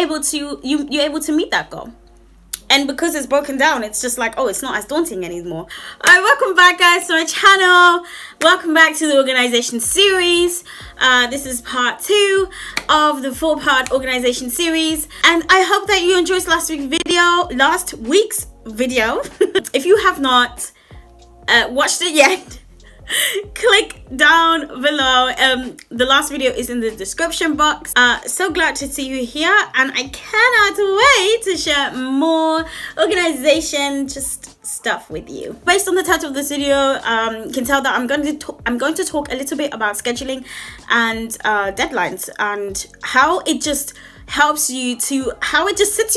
you're able to meet that goal. And because it's broken down, it's just like, oh, it's not as daunting anymore. All right, welcome back, guys, to my channel. Welcome back to the organization series. This is part 2 of the 4-part organization series. And I hope that you enjoyed last week's video. If you have not watched it yet, click down below. The last video is in the description box. So glad to see you here, and I cannot wait to share more organization just stuff with you. Based on the title of this video, you can tell that I'm going to talk a little bit about scheduling and deadlines, and how it just sets you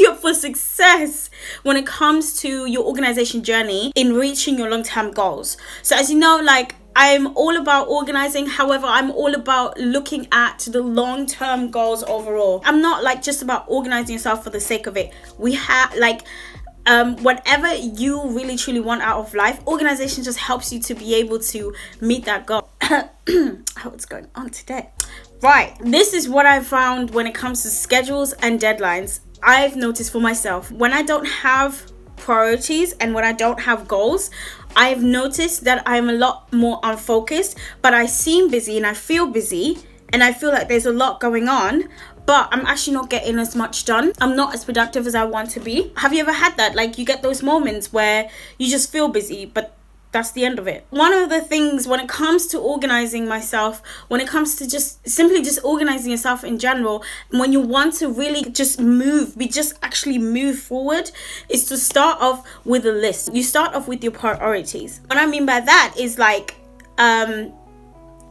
up for success when it comes to your organization journey in reaching your long-term goals. So as you know, like, I'm all about organizing. However, I'm all about looking at the long-term goals overall. I'm not like just about organizing yourself for the sake of it. We have like whatever you really truly want out of life, organization just helps you to be able to meet that goal. What's going on today? Right, this is what I found when it comes to schedules and deadlines. I've noticed for myself, when I don't have priorities and when I don't have goals, I've noticed that I'm a lot more unfocused, but I seem busy and I feel busy and I feel like there's a lot going on, but I'm actually not getting as much done. I'm not as productive as I want to be. Have you ever had that? Like, you get those moments where you just feel busy, but that's the end of it. One of the things when it comes to organizing myself, when it comes to just organizing yourself in general, when you want to really just actually move forward, is to start off with a list. You start off with your priorities. What I mean by that is like,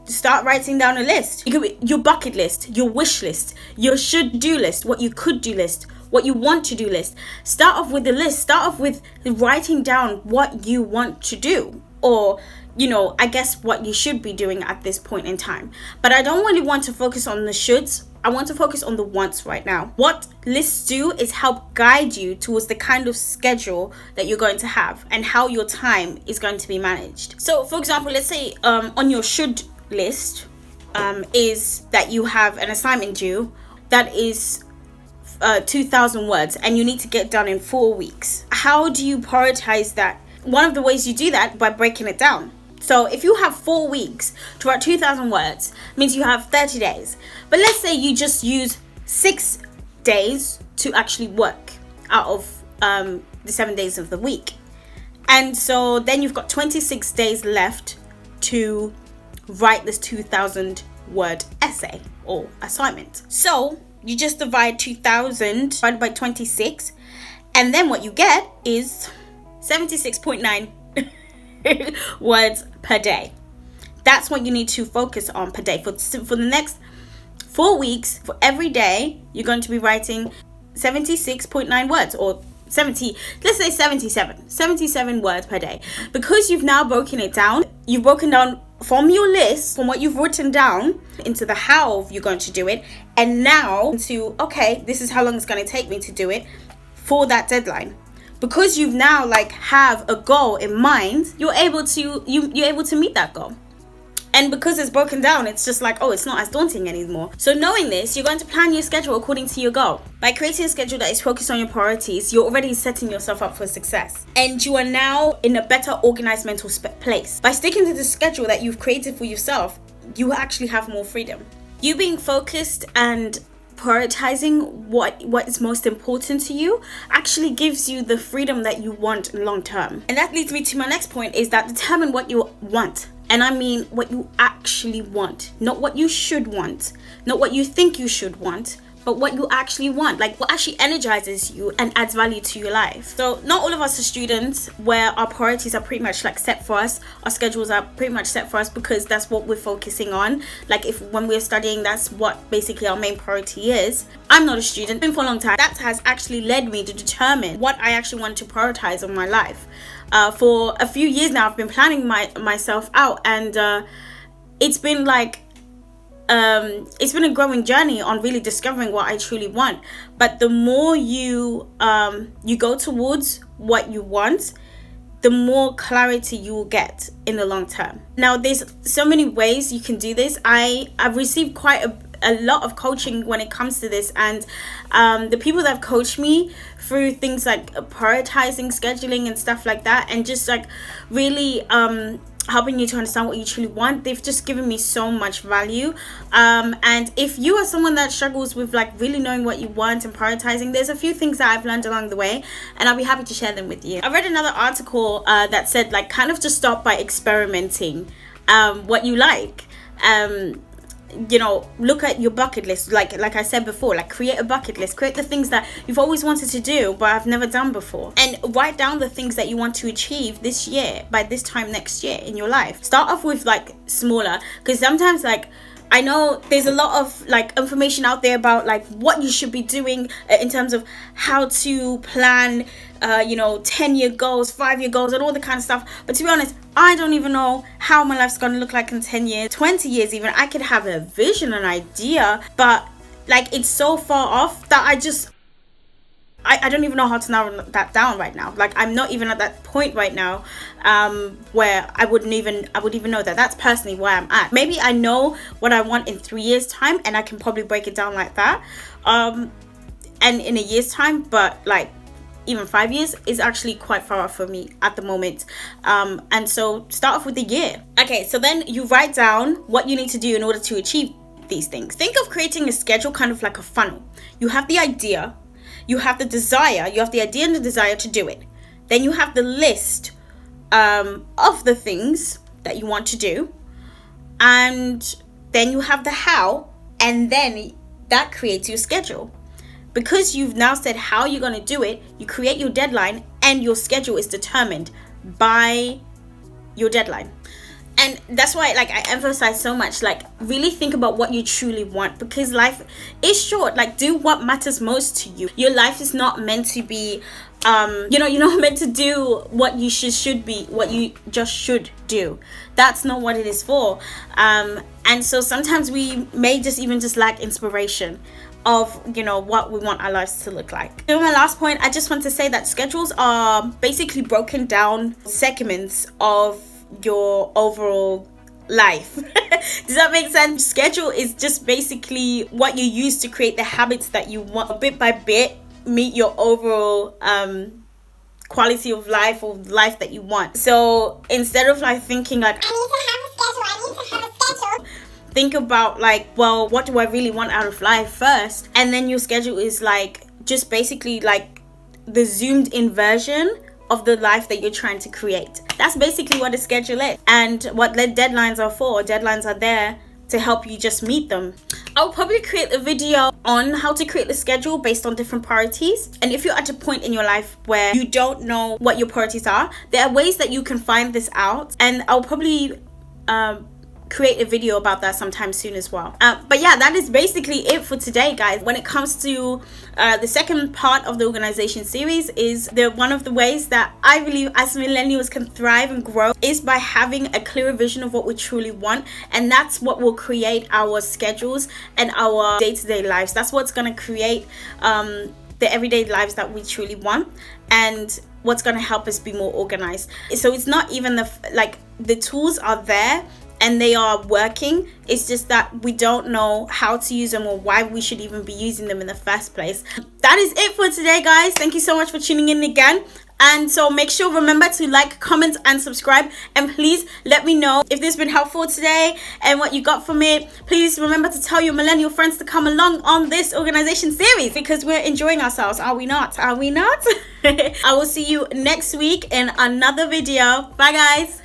start writing down a list. You could be your bucket list, your wish list, your should do list, what you could do list, what you want to do list. Start off with the list. Start off with writing down what you want to do, or I guess what you should be doing at this point in time. But I don't really want to focus on the shoulds. I want to focus on the wants right now. What lists do is help guide you towards the kind of schedule that you're going to have and how your time is going to be managed. So for example, let's say on your should list is that you have an assignment due that is 2,000 words and you need to get done in 4 weeks. How do you prioritize that? One of the ways you do that by breaking it down. So if you have 4 weeks to write 2,000 words, means you have 30 days. But let's say you just use 6 days to actually work out of the 7 days of the week. And so then you've got 26 days left to write this 2,000 word essay or assignment. So you just divide 2,000 divided by 26, and then what you get is 76.9 words per day. That's what you need to focus on per day. For the next 4 weeks, for every day, you're going to be writing 76.9 words, or 77 words per day. Because you've now broken it down, you've broken down from your list, from what you've written down, into the how you're going to do it, and now into, okay, this is how long it's going to take me to do it for that deadline. Because you've now have a goal in mind, you're able to meet that goal. And because it's broken down, it's just like, oh, it's not as daunting anymore. So knowing this, you're going to plan your schedule according to your goal. By creating a schedule that is focused on your priorities, you're already setting yourself up for success. And you are now in a better organized mental place. By sticking to the schedule that you've created for yourself, you actually have more freedom. You being focused and prioritizing what is most important to you actually gives you the freedom that you want long term. And that leads me to my next point, is that determine what you want. And I mean what you actually want, not what you should want, not what you think you should want, but what you actually want, like what actually energizes you and adds value to your life. So not all of us are students where our priorities are pretty much set for us. Our schedules are pretty much set for us because that's what we're focusing on. Like when we're studying, that's what basically our main priority is. I'm not a student. Been for a long time. That has actually led me to determine what I actually want to prioritize in my life. For a few years now, I've been planning myself out, and it's been it's been a growing journey on really discovering what I truly want. But the more you go towards what you want, the more clarity you will get in the long term. Now, there's so many ways you can do this. I've received quite a lot of coaching when it comes to this, and the people that have coached me through things like prioritizing, scheduling and stuff like that, and just like really helping you to understand what you truly want, they've just given me so much value. And if you are someone that struggles with like really knowing what you want and prioritizing, there's a few things that I've learned along the way, and I'll be happy to share them with you. I read another article that said like kind of just start by experimenting what you like. You know, look at your bucket list, like I said before, like create a bucket list, create the things that you've always wanted to do but have never done before, and write down the things that you want to achieve this year by this time next year in your life. Start off with like smaller, because sometimes like I know there's a lot of like information out there about like what you should be doing in terms of how to plan 10-year goals, 5-year goals, and all the kind of stuff. But to be honest, I don't even know how my life's gonna look like in 10 years, 20 years even. I could have a vision, an idea, but like it's so far off that I don't even know how to narrow that down right now. Like I'm not even at that point right now where I would even know that. That's personally where I'm at. Maybe I know what I want in 3 years time, and I can probably break it down like that, and in a year's time, but like even 5 years is actually quite far off for me at the moment. And so start off with the year. Okay, so then you write down what you need to do in order to achieve these things. Think of creating a schedule kind of like a funnel. You have the idea, you have the desire, you have the idea and the desire to do it. Then you have the list of the things that you want to do, and then you have the how, and then that creates your schedule. Because you've now said how you're going to do it, you create your deadline, and your schedule is determined by your deadline. And that's why like I emphasize so much, like really think about what you truly want, because life is short. Like do what matters most to you. Your life is not meant to be you're not meant to do what you should be, what you just should do. That's not what it is for. And so sometimes we may just lack inspiration of what we want our lives to look like. So my last point, I just want to say that schedules are basically broken down segments of your overall life. Does that make sense? Schedule is just basically what you use to create the habits that you want, bit by bit meet your overall quality of life, or life that you want. So instead of like thinking like I need to have a schedule, think about like, well, what do I really want out of life first? And then your schedule is like just basically like the zoomed in version of the life that you're trying to create. That's basically what a schedule is, and what deadlines are for. Deadlines are there to help you just meet them. I'll probably create a video on how to create a schedule based on different priorities. And if you're at a point in your life where you don't know what your priorities are, there are ways that you can find this out, and I'll probably create a video about that sometime soon as well. But yeah, that is basically it for today, guys. When it comes to the second part of the organization series, is one of the ways that I believe as millennials can thrive and grow is by having a clearer vision of what we truly want, and that's what will create our schedules and our day-to-day lives. That's what's going to create the everyday lives that we truly want, and what's going to help us be more organized. So it's not even the tools are there and they are working. It's just that we don't know how to use them or why we should even be using them in the first place. That is it for today, guys. Thank you so much for tuning in again. And so remember to like, comment and subscribe, and please let me know if this has been helpful today and what you got from it. Please remember to tell your millennial friends to come along on this organization series, because we're enjoying ourselves. Are we not? I will see you next week in another video. Bye, guys.